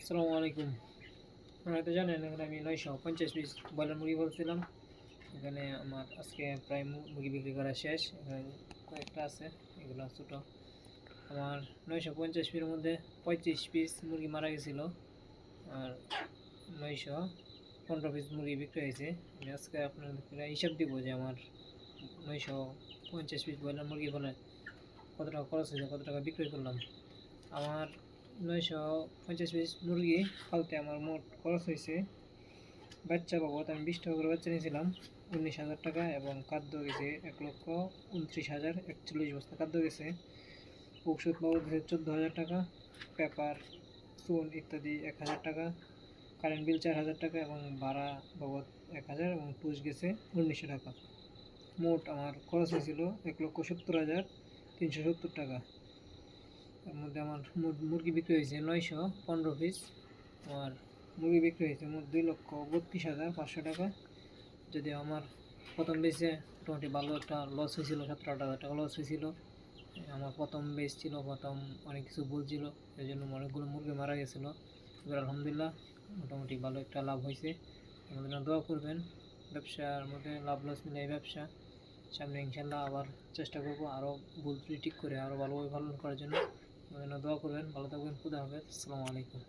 আসসালামু আলাইকুম। আপনারা তো জানেন এখানে আমি 950 পিস ব্রয়লার মুরগি বলছিলাম। এখানে আমার আজকে প্রায় মুরগি বিক্রি করা শেষ। এখানে কয়েকটা আছে, এগুলো ছোটো। আমার 950 পিসের মধ্যে 35 পিস মুরগি মারা গেছিলো আর 915 পিস মুরগি বিক্রি হয়েছে। আমি আজকে আপনাদের হিসাব দিব যে আমার 950 পিস ব্রয়লার মুরগি ফলে কত টাকা খরচ হয়েছে, কত টাকা বিক্রি করলাম। আমার 950 পিস মুরগি পালতে আমার মোট খরচ হয়েছে বাচ্চা বাবদ আমি 20 টাকা করে বাচ্চা নিয়েছিলাম 19,000 টাকা, এবং খাদ্য গেছে 1,29,041 বস্তা খাদ্য গেছে। ঔষধ বাবদ গেছে 14,000 টাকা, পেপার, চুন ইত্যাদি 1,000 টাকা, কারেন্ট বিল 4,000 টাকা এবং ভাড়া বাবদ 1,000 এবং টুস গেছে 1900 টাকা। মোট আমার খরচ হয়েছিল 1,70,370 টাকা। এর মধ্যে আমার মুরগি বিক্রি হয়েছে 915 পিস। আমার মুরগি বিক্রি হয়েছে মোট 2,32,500 টাকা। যদি আমার প্রথম বেচে মোটামুটি ভালো একটা লস হয়েছিল, 17,000 টাকা লস হয়েছিল। আমার প্রথম বেচ ছিল, প্রথম অনেক কিছু ভুল ছিল, এই জন্য অনেকগুলো মুরগি মারা গেছিলো। এবার আলহামদুলিল্লাহ মোটামুটি ভালো একটা লাভ হয়েছে। আমাদের দোয়া করবেন, ব্যবসার মধ্যে লাভ লস মিলে এই ব্যবসা। সামনে ইনশাল্লাহ আবার চেষ্টা করবো আরও ভুল ত্রুটি ঠিক করে আরও ভালোভাবে পালন করার জন্য। দোয়া করবেন। ভালো থাকবেন। খুদা হাফেজ। আসসালামু আলাইকুম।